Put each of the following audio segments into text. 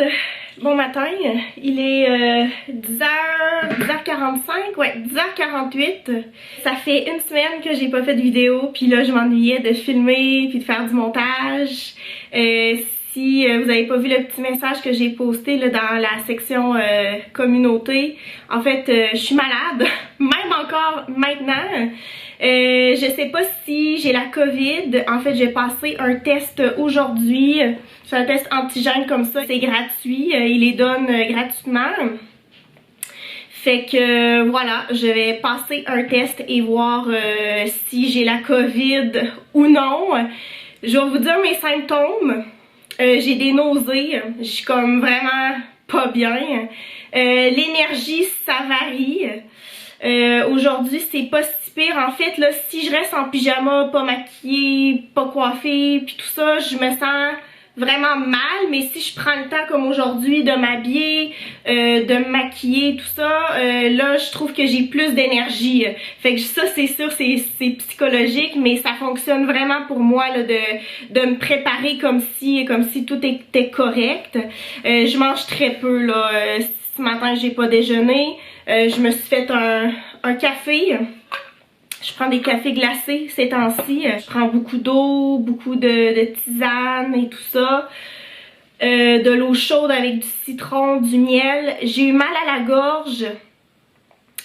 monde! Bon matin, il est 10h45, ouais, 10h48. Ça fait une semaine que j'ai pas fait de vidéo, puis là je m'ennuyais de filmer puis de faire du montage. Si vous avez pas vu le petit message que j'ai posté là, dans la section communauté, en fait je suis malade, même encore maintenant. Je sais pas si j'ai la COVID. En fait, j'ai passé un test aujourd'hui. C'est un test antigène comme ça. C'est gratuit. Ils les donnent gratuitement. Fait que voilà, je vais passer un test et voir si j'ai la COVID ou non. Je vais vous dire mes symptômes. J'ai des nausées. Je suis comme vraiment pas bien. L'énergie, ça varie. Aujourd'hui, c'est pas si pire. En fait, là, si je reste en pyjama, pas maquillée, pas coiffée, puis tout ça, je me sens vraiment mal. Mais si je prends le temps, comme aujourd'hui, de m'habiller, de me maquiller, tout ça, là, je trouve que j'ai plus d'énergie. Fait que ça, c'est sûr, c'est psychologique, mais ça fonctionne vraiment pour moi, là, de me préparer comme si tout était correct. Je mange très peu, là. Ce matin, j'ai pas déjeuné. Je me suis fait un café. Je prends des cafés glacés ces temps-ci. Je prends beaucoup d'eau, beaucoup de tisane et tout ça. De l'eau chaude avec du citron, du miel. J'ai eu mal à la gorge.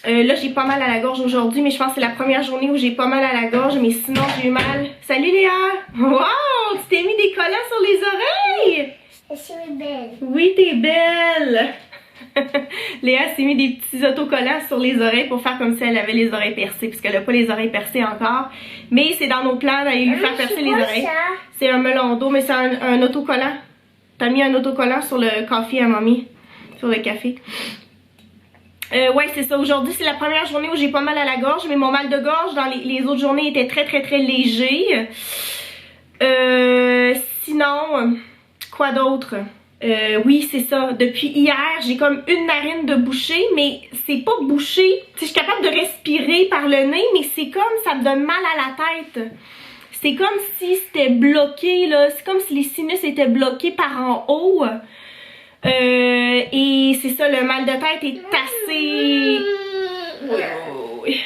Là, j'ai pas mal à la gorge aujourd'hui, mais je pense que c'est la première journée où j'ai pas mal à la gorge. Mais sinon, j'ai eu mal. Salut Léa! Wow! Tu t'es mis des collants sur les oreilles! Je suis belle. Oui, t'es belle! Léa s'est mis des petits autocollants sur les oreilles pour faire comme si elle avait les oreilles percées, puisqu'elle a pas les oreilles percées encore. Mais c'est dans nos plans d'aller lui faire percer les oreilles. C'est un melon d'eau, mais c'est un autocollant. T'as mis un autocollant sur le café à mamie, sur le café. Ouais, c'est ça. Aujourd'hui, c'est la première journée où j'ai pas mal à la gorge, mais mon mal de gorge dans les autres journées était très léger. Sinon, quoi d'autre? Oui, c'est ça. Depuis hier, j'ai comme une narine de bouchée, mais c'est pas bouché. Je suis capable de respirer par le nez, mais c'est comme ça me donne mal à la tête. C'est comme si c'était bloqué, là. C'est comme si les sinus étaient bloqués par en haut. Et c'est ça, le mal de tête est assez... Oui.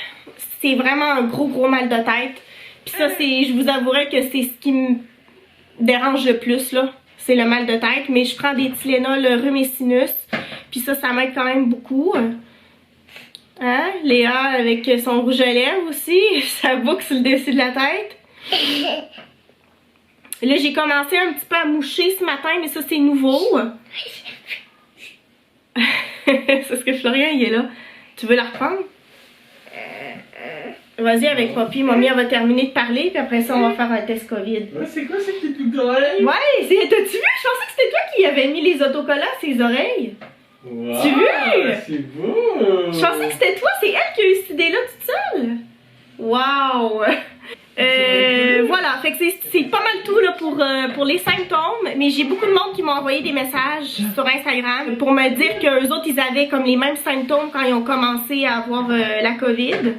C'est vraiment un gros mal de tête. Puis ça, je vous avouerai que c'est ce qui me dérange le plus, là. C'est le mal de tête, mais je prends des Tylenol rhume et sinus, puis ça m'aide quand même beaucoup. Hein? Léa avec son rouge à lèvres aussi, ça boucle sur le dessus de la tête. Là, j'ai commencé un petit peu à moucher ce matin, mais ça c'est nouveau. C'est parce que Florian il est là. Tu veux la reprendre? Vas-y avec Poppy, mamie elle va terminer de parler puis après ça on va faire un test COVID. C'est quoi ces petites oreilles? Ouais, t'as-tu vu? Je pensais que c'était toi qui avais mis les autocollants à ses oreilles. Wow, tu veux? C'est beau! Je pensais que c'était toi, c'est elle qui a eu cette idée-là toute seule. Wow! Voilà, fait que c'est pas mal tout là pour les symptômes, mais j'ai beaucoup de monde qui m'ont envoyé des messages sur Instagram pour me dire qu'eux autres ils avaient comme les mêmes symptômes quand ils ont commencé à avoir la COVID.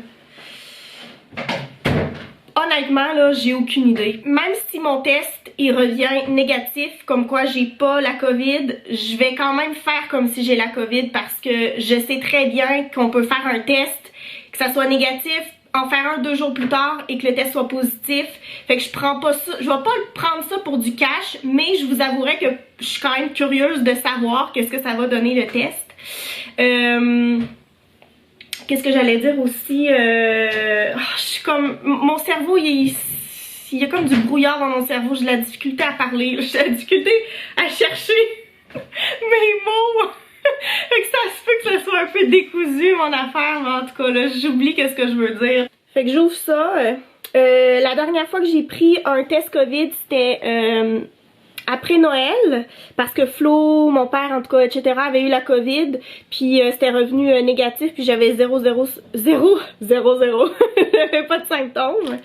Honnêtement là, j'ai aucune idée. Même si mon test il revient négatif, comme quoi j'ai pas la COVID, je vais quand même faire comme si j'ai la COVID parce que je sais très bien qu'on peut faire un test, que ça soit négatif, en faire un 2 jours plus tard et que le test soit positif. Fait que je prends pas ça, je vais pas prendre ça pour du cash, mais je vous avouerai que je suis quand même curieuse de savoir qu'est-ce que ça va donner le test. Qu'est-ce que j'allais dire aussi? Je suis comme... Mon cerveau, il y a comme du brouillard dans mon cerveau. J'ai de la difficulté à parler. J'ai de la difficulté à chercher mes mots. Fait que ça se peut que ça soit un peu décousu, mon affaire. Mais en tout cas, là, j'oublie qu'est-ce que je veux dire. Fait que j'ouvre ça. La dernière fois que j'ai pris un test COVID, c'était... après Noël, parce que Flo, mon père en tout cas, etc. avait eu la COVID, puis c'était revenu négatif, puis j'avais 0. J'avais pas de symptômes.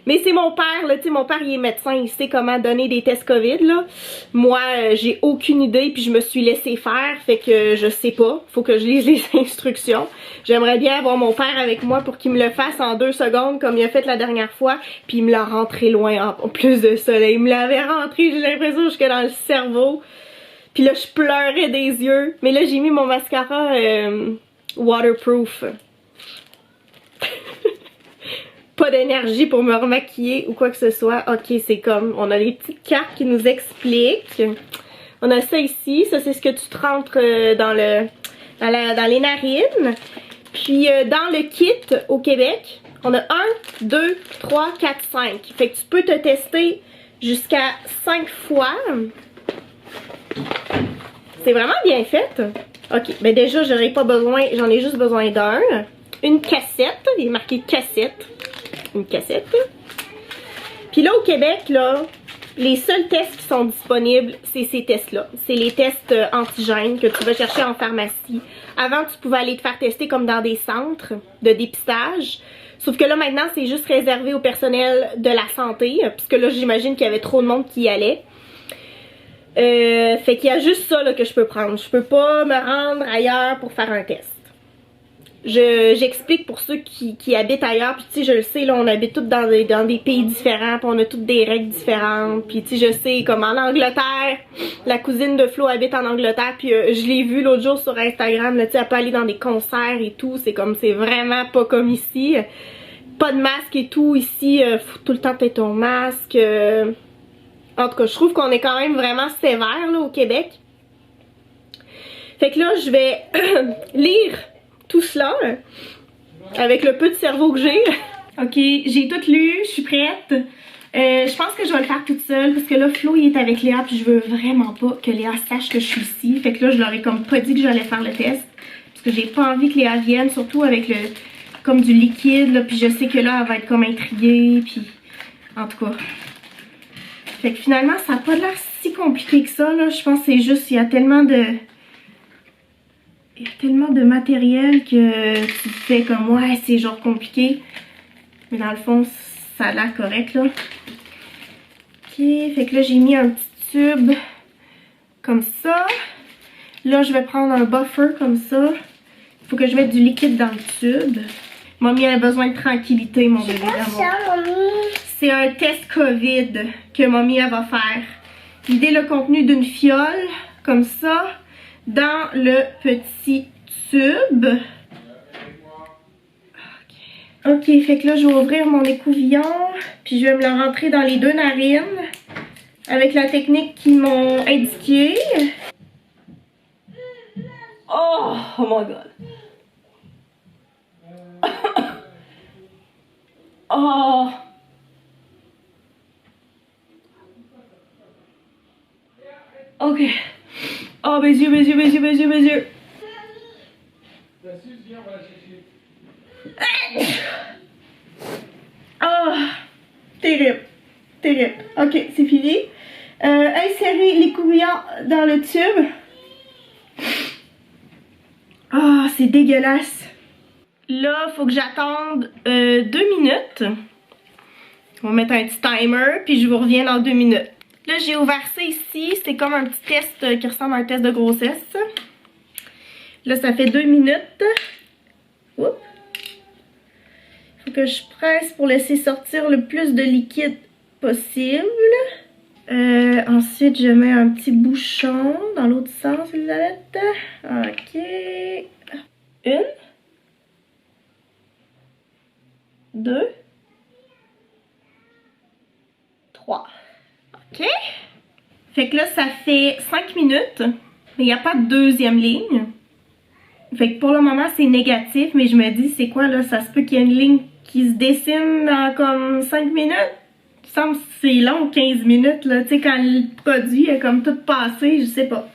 Mais c'est mon père, là, tu sais, mon père il est médecin, il sait comment donner des tests COVID, là. Moi, j'ai aucune idée, puis je me suis laissée faire, fait que je sais pas, faut que je lise les instructions. J'aimerais bien avoir mon père avec moi pour qu'il me le fasse en 2 secondes, comme il a fait la dernière fois, puis il me l'a rentré loin, en plus de ça, là. Il me l'avait rentré, j'ai l'impression, jusque dans le cerveau. Puis là, je pleurais des yeux. Mais là, j'ai mis mon mascara waterproof. Pas d'énergie pour me remaquiller ou quoi que ce soit. Ok, c'est comme, on a les petites cartes qui nous expliquent. On a ça ici. Ça, c'est ce que tu te rentres dans les narines. Puis dans le kit au Québec, on a 1, 2, 3, 4, 5. Fait que tu peux te tester jusqu'à 5 fois. C'est vraiment bien fait. Ok, ben déjà, j'aurais pas besoin, j'en ai juste besoin d'un. Une cassette, il est marqué cassette. Une cassette. Puis là, au Québec, là, les seuls tests qui sont disponibles, c'est ces tests-là. C'est les tests antigènes que tu vas chercher en pharmacie. Avant, tu pouvais aller te faire tester comme dans des centres de dépistage. Sauf que là, maintenant, c'est juste réservé au personnel de la santé. Puisque là, j'imagine qu'il y avait trop de monde qui y allait. Fait qu'il y a juste ça là, que je peux prendre. Je peux pas me rendre ailleurs pour faire un test. J'explique pour ceux qui habitent ailleurs, puis tu sais, je le sais, là, on habite tous dans des pays différents, puis on a toutes des règles différentes, puis tu sais, je sais, comme en Angleterre, la cousine de Flo habite en Angleterre, puis je l'ai vue l'autre jour sur Instagram, là, tu sais, elle peut aller dans des concerts et tout, c'est comme, c'est vraiment pas comme ici, pas de masque et tout, ici, faut tout le temps peut-être ton masque, en tout cas, je trouve qu'on est quand même vraiment sévère, là, au Québec. Fait que là, je vais lire tout cela avec le peu de cerveau que j'ai. Ok, j'ai tout lu, je suis prête. Je pense que je vais le faire toute seule parce que là, Flo, il est avec Léa, puis je veux vraiment pas que Léa sache que je suis ici. Fait que là, je leur ai comme pas dit que j'allais faire le test parce que j'ai pas envie que Léa vienne, surtout avec le comme du liquide, là, puis je sais que là, elle va être comme intriguée, puis en tout cas. Fait que finalement, ça a pas l'air si compliqué que ça, là. Je pense que c'est juste, il y a tellement de matériel que tu te fais comme, ouais, c'est genre compliqué. Mais dans le fond, ça a l'air correct, là. Ok, fait que là, j'ai mis un petit tube comme ça. Là, je vais prendre un buffer comme ça. Il faut que je mette du liquide dans le tube. Mamie a besoin de tranquillité, mon bébé d'amour. C'est un test COVID que Mamie elle va faire. Vider le contenu d'une fiole, comme ça, dans le petit tube. Ok, fait que là, je vais ouvrir mon écouvillon, puis je vais me le rentrer dans les deux narines, avec la technique qu'ils m'ont indiquée. Oh, oh my god. Oh. Ok. Oh, mes yeux, mes yeux, mes yeux, mes yeux, mes yeux. Oh, terrible. Terrible. Ok, c'est fini. Insérer l'écouvillon dans le tube. Ah, c'est dégueulasse. Là, faut que j'attende 2 minutes. On va mettre un petit timer, puis je vous reviens dans 2 minutes. Là, j'ai ouvert ça ici. C'est comme un petit test qui ressemble à un test de grossesse. Là, ça fait 2 minutes. Oups. Faut que je presse pour laisser sortir le plus de liquide possible. Ensuite, je mets un petit bouchon dans l'autre sens, Elisabeth. Ok. 1, 2, 3. Ok. Fait que là, ça fait 5 minutes. Mais il n'y a pas de deuxième ligne. Fait que pour le moment, c'est négatif. Mais je me dis, c'est quoi là? Ça se peut qu'il y ait une ligne qui se dessine dans comme 5 minutes. Il me semble que c'est long, 15 minutes. Là. Tu sais, quand le produit est comme tout passé, je sais pas.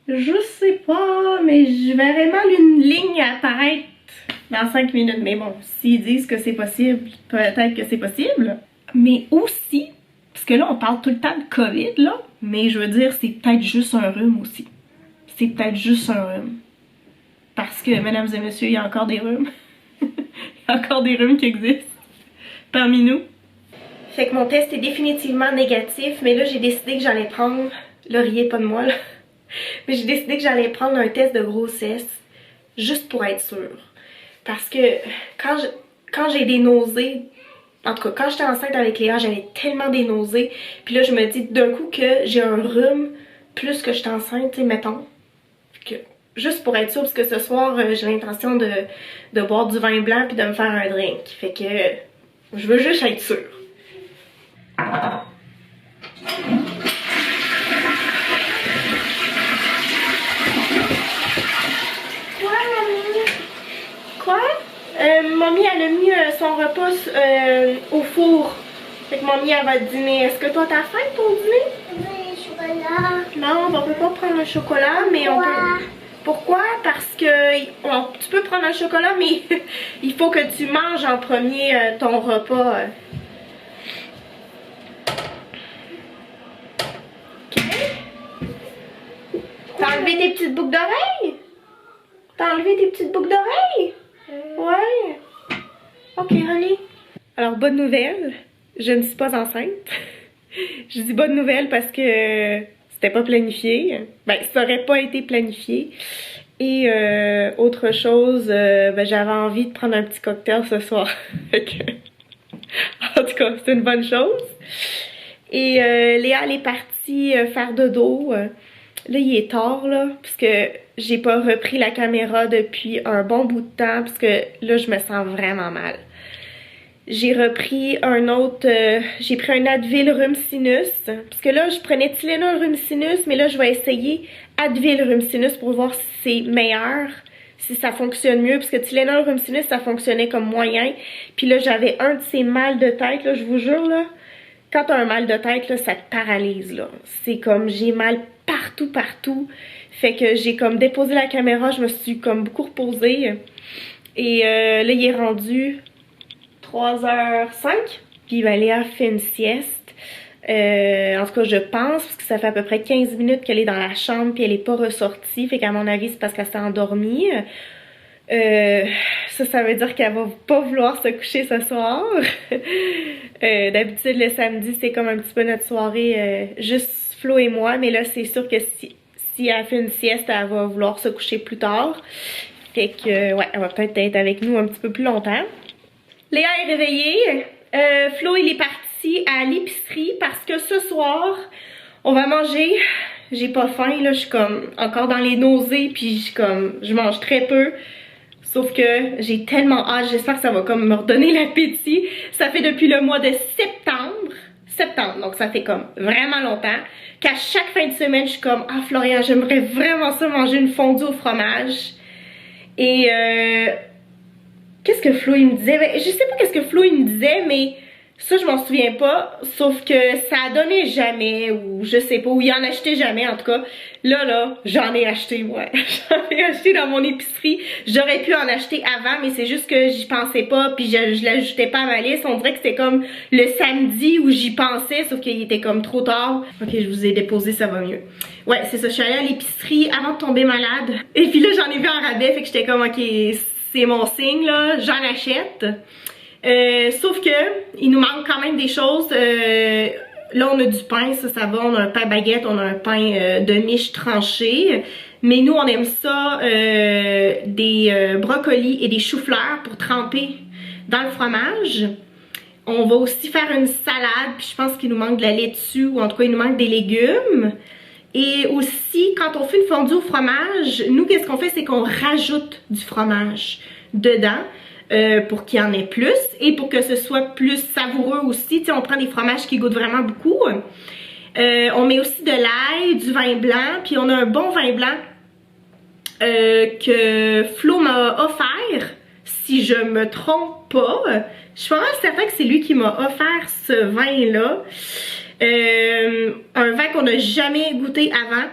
Je sais pas, mais je verrais mal une ligne apparaître dans 5 minutes. Mais bon, s'ils disent que c'est possible, peut-être que c'est possible. Mais aussi, parce que là, on parle tout le temps de COVID, là. Mais je veux dire, c'est peut-être juste un rhume aussi. C'est peut-être juste un rhume. Parce que, mesdames et messieurs, il y a encore des rhumes. Il y a encore des rhumes qui existent parmi nous. Fait que mon test est définitivement négatif, mais là, j'ai décidé que j'allais prendre... Là, riez pas de moi, là. Mais j'ai décidé que j'allais prendre un test de grossesse, juste pour être sûre. Parce que quand j'ai des nausées... En tout cas, quand j'étais enceinte avec Léa, j'avais tellement des nausées. Puis là, je me dis d'un coup que j'ai un rhume plus que je suis enceinte, tu sais, mettons. Que, juste pour être sûre, parce que ce soir, j'ai l'intention de boire du vin blanc puis de me faire un drink. Fait que je veux juste être sûre. Quoi, mamie? Quoi? Mamie, elle a mis son repas au four. Fait que mamie, elle va dîner. Est-ce que toi, t'as faim pour dîner? Oui, chocolat. Non, on peut pas prendre un chocolat, mais on peut... Pourquoi? Parce que tu peux prendre un chocolat, mais il faut que tu manges en premier ton repas. Ok? T'as enlevé tes petites boucles d'oreilles? T'as enlevé tes petites boucles d'oreilles? Ouais. Ok, honey. Alors, bonne nouvelle. Je ne suis pas enceinte. Je dis bonne nouvelle parce que c'était pas planifié. Ben, ça aurait pas été planifié. Et autre chose, ben, j'avais envie de prendre un petit cocktail ce soir. Fait que, en tout cas, c'est une bonne chose. Et Léa, elle est partie faire dodo. Là, il est tard, là, parce que j'ai pas repris la caméra depuis un bon bout de temps, parce que là, je me sens vraiment mal. J'ai repris un autre, j'ai pris un Advil rhume sinus, parce que là, je prenais Tylenol rhume sinus, mais là, je vais essayer Advil rhume sinus pour voir si c'est meilleur, si ça fonctionne mieux, parce que Tylenol rhume sinus, ça fonctionnait comme moyen, puis là, j'avais un de ces mal de tête, là, je vous jure, là, quand t'as un mal de tête, là, ça te paralyse, là. C'est comme, j'ai mal partout. Fait que j'ai comme déposé la caméra, je me suis comme beaucoup reposée. Et là, il est rendu 3h05. Puis ben, Léa fait une sieste. En tout cas, je pense, parce que ça fait à peu près 15 minutes qu'elle est dans la chambre puis elle est pas ressortie. Fait qu'à mon avis, c'est parce qu'elle s'est endormie. Ça veut dire qu'elle va pas vouloir se coucher ce soir. D'habitude, le samedi, c'est comme un petit peu notre soirée, juste Flo et moi. Mais là, c'est sûr que si elle fait une sieste, elle va vouloir se coucher plus tard. Fait que, ouais, elle va peut-être être avec nous un petit peu plus longtemps. Léa est réveillée. Flo, il est parti à l'épicerie parce que ce soir, on va manger. J'ai pas faim, là, je suis comme encore dans les nausées, puis je mange très peu. Sauf que j'ai tellement hâte, j'espère que ça va comme me redonner l'appétit. Ça fait depuis le mois de septembre, donc ça fait comme vraiment longtemps, qu'à chaque fin de semaine, je suis comme « Ah Florian, j'aimerais vraiment ça manger une fondue au fromage. » Et qu'est-ce que Flo il me disait? Ben, je sais pas qu'est-ce que Flo il me disait, mais ça je m'en souviens pas. Sauf que ça donnait jamais, ou je sais pas, ou il en achetait jamais en tout cas. Là, j'en ai acheté moi. J'en ai acheté dans mon épicerie. J'aurais pu en acheter avant, mais c'est juste que j'y pensais pas, puis je l'ajoutais pas à ma liste. On dirait que c'était comme le samedi où j'y pensais, sauf qu'il était comme trop tard. Ok, je vous ai déposé, ça va mieux. Ouais, c'est ça, je suis allée à l'épicerie avant de tomber malade. Et puis là, j'en ai vu en rabais, fait que j'étais comme, ok, c'est mon signe, là, j'en achète. Sauf que, il nous manque quand même des choses. Là, on a du pain, ça va, on a un pain baguette, on a un pain de miche tranché. Mais nous, on aime ça, des brocolis et des choux-fleurs pour tremper dans le fromage. On va aussi faire une salade, puis je pense qu'il nous manque de la laitue, ou en tout cas, il nous manque des légumes. Et aussi, quand on fait une fondue au fromage, nous, qu'est-ce qu'on fait? C'est qu'on rajoute du fromage dedans. Pour qu'il y en ait plus et pour que ce soit plus savoureux aussi. Tu sais, on prend des fromages qui goûtent vraiment beaucoup. On met aussi de l'ail, du vin blanc, puis on a un bon vin blanc que Flo m'a offert, si je me trompe pas. Je suis pas mal certain que c'est lui qui m'a offert ce vin-là. Un vin qu'on n'a jamais goûté avant.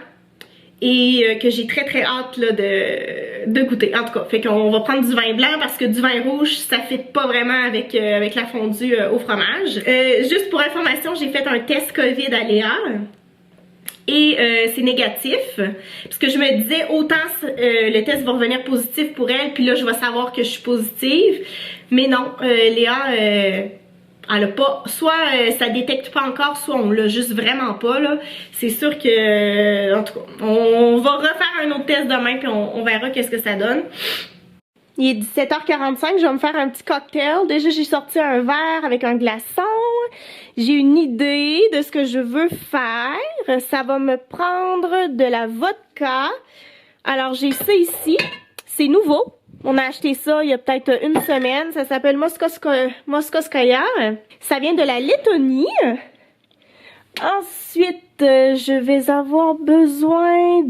Et que j'ai très hâte là, de goûter. En tout cas, fait qu'on va prendre du vin blanc parce que du vin rouge, ça ne fit pas vraiment avec la fondue au fromage. Juste pour information, j'ai fait un test COVID à Léa. Et c'est négatif. Parce que je me disais, autant le test va revenir positif pour elle, puis là, je vais savoir que je suis positive. Mais non, Léa... elle a pas, soit ça détecte pas encore, soit on l'a juste vraiment pas là. C'est sûr que, en tout cas, on va refaire un autre test demain puis on verra qu'est-ce que ça donne. Il est 17h45, je vais me faire un petit cocktail. Déjà j'ai sorti un verre avec un glaçon. J'ai une idée de ce que je veux faire. Ça va me prendre de la vodka. Alors, j'ai ça ici. C'est nouveau. On a acheté ça il y a peut-être une semaine. Ça s'appelle Moskoskaya. Ça vient de la Lettonie. Ensuite, je vais avoir besoin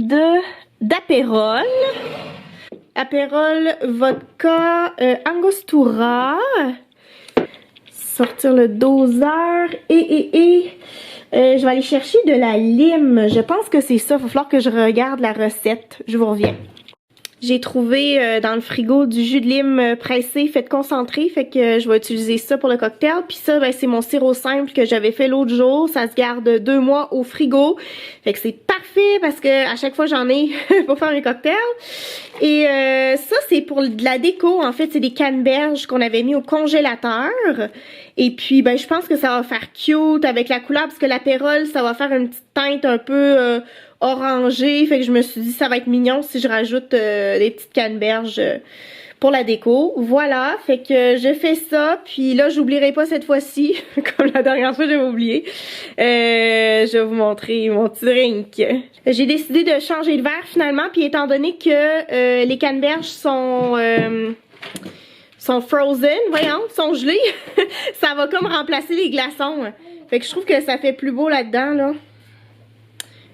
d'apérole. Apérole, vodka, angostura. Sortir le doseur. Je vais aller chercher de la lime. Je pense que c'est ça. Il va falloir que je regarde la recette. Je vous reviens. J'ai trouvé dans le frigo du jus de lime pressé, fait concentré, fait que je vais utiliser ça pour le cocktail. Puis ça, ben, c'est mon sirop simple que j'avais fait l'autre jour. Ça se garde 2 mois au frigo. Fait que c'est parfait parce que à chaque fois j'en ai pour faire mes cocktails. Et ça, c'est pour de la déco. En fait, c'est des canneberges qu'on avait mis au congélateur. Et puis, ben, je pense que ça va faire cute avec la couleur parce que l'apérole, ça va faire une petite teinte un peu orangée. Fait que je me suis dit, ça va être mignon si je rajoute des petites canneberges pour la déco. Voilà, fait que je fais ça. Puis là, j'oublierai pas cette fois-ci, comme la dernière fois, j'avais oublié. Je vais vous montrer mon petit drink. J'ai décidé de changer de verre finalement. Puis étant donné que les canneberges sont frozen, voyons, sont gelées, ça va comme remplacer les glaçons. Fait que je trouve que ça fait plus beau là-dedans, là.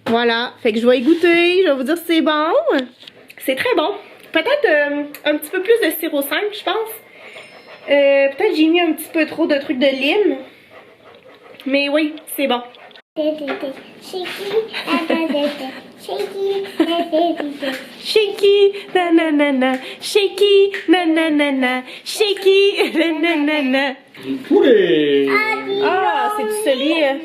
Voilà, fait que je vais y goûter, je vais vous dire si c'est bon. C'est très bon. Peut-être un petit peu plus de sirop simple, je pense. Peut-être j'ai mis un petit peu trop de trucs de lime. Mais oui, c'est bon. Shaky, nanana, shaky, nanana, shaky, nanana. Poulet! Ah, c'est du celui. Angel,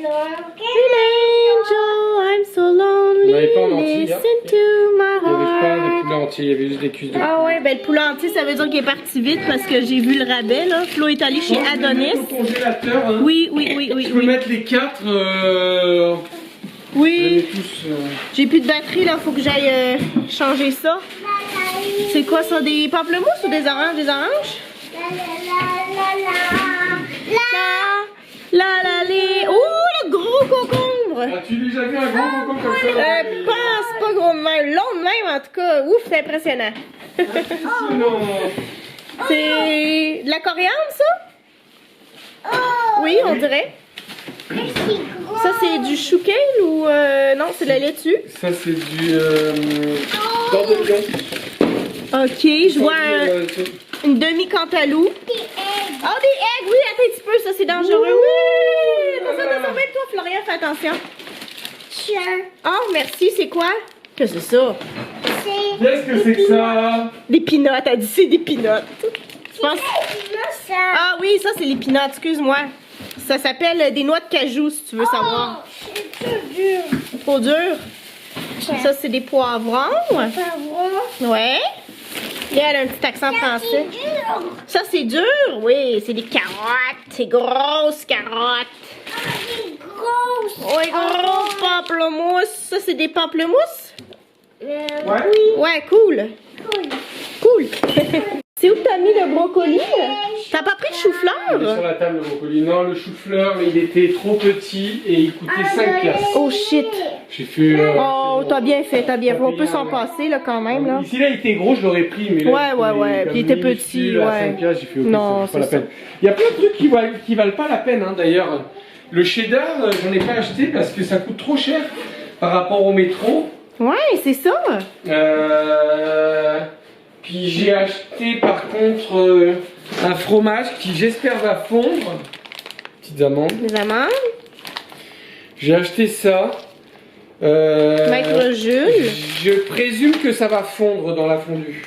I'm so lonely. On n'avait pas en entier, Listen hein. to my Il n'y avait pas heart. de poulet entier, il y avait juste des cuisses de poulet. Ah ouais, ben le poulet entier, ça veut dire qu'il est parti vite parce que j'ai vu le rabais là. Flo est allé chez Adonis. Au congélateur, hein. Oui. Tu peux mettre les 4. Oui. Tous, J'ai plus de batterie là, faut que j'aille changer ça. C'est quoi ça, des pamplemousses ou des oranges? Des oranges? La. Oh, le gros concombre! As-tu déjà vu un gros concombre comme ça? Pense pas gros de même, long de même en tout cas. Ouf, c'est impressionnant. Impressionnant. C'est de la coriandre ça? Oui, on dirait. Ça c'est du chou kale ou non, c'est de la laitue. Ça c'est du beurre de lion. Ok, je vois une demi-cantalou. Oh, des eggs, oui, attends un petit peu, ça c'est dangereux. Oui! Attention, même toi, Florian, fais attention. Oh, merci, c'est quoi? Qu'est-ce que c'est ça? Qu'est-ce que c'est que ça? Des peanuts, elle dit c'est des peanuts. Je pense... Ah oui, ça c'est les peanuts, excuse-moi. Ça s'appelle des noix de cajou, si tu veux savoir. C'est trop dur. Trop dur. Ça c'est des poivrons. Ouais. Là, elle a un petit accent français. Ça, c'est dur? Oui, c'est des carottes. C'est grosses carottes. C'est gros. Oui, gros pamplemousse. Ça, c'est des pamplemousses? Ouais. Ouais, cool. Cool. C'est où que t'as mis le brocoli? T'as pas pris de Il est sur chou-fleur? la table le brocoli. Non, le chou-fleur, il était trop petit et il coûtait 5 piastres. Oh shit. J'ai fait. Oh, t'as bien fait, t'as bien fait. On peut s'en passer, là, quand même, là. Ici, là, il était gros, je l'aurais pris. Mais là, Ouais. Puis il était petit, ouais. 5 piastres, j'ai fait ok, Non, c'est pas la c'est peine. Il y a plein de trucs qui valent pas la peine, hein, d'ailleurs. Le cheddar, j'en ai pas acheté parce que ça coûte trop cher par rapport au métro. Ouais, c'est ça. Puis j'ai acheté par contre un fromage qui j'espère va fondre. Petites amandes. Les amandes. J'ai acheté ça. Maître Jules. Je présume que ça va fondre dans la fondue.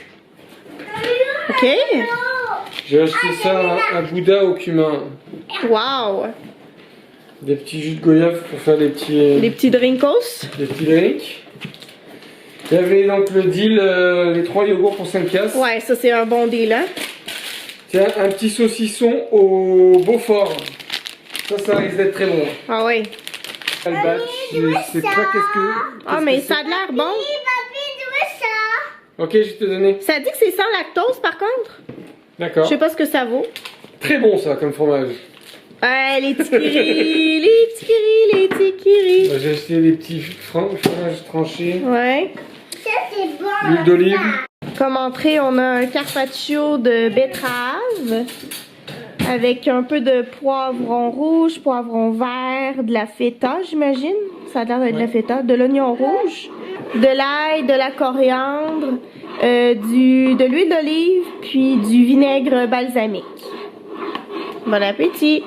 Ok. J'ai acheté ça, un Bouddha au cumin. Wow. Des petits jus de goyave pour faire des petits Drinkos. drinks. Il y avait donc le deal, les 3 yogourts pour 5 piastres. Ouais, ça c'est un bon deal, hein. Tiens, un petit saucisson au Beaufort. Ça risque d'être très bon. Ah ouais. Le batch, je sais pas Ah mais ça a l'air bon. Ok, je vais te donner. Ça dit que c'est sans lactose par contre. D'accord. Je sais pas ce que ça vaut. Très bon ça comme fromage. Ouais, les tikiris, les tikiris, les tikiris. J'ai acheté des petits fromages tranchés. Ouais. Ça, c'est bon. L'huile d'olive. Comme entrée, on a un carpaccio de betterave avec un peu de poivron rouge, poivron vert, de la feta, j'imagine. Ça a l'air d'être de la feta, de l'oignon rouge, de l'ail, de la coriandre, de l'huile d'olive, puis du vinaigre balsamique. Bon appétit!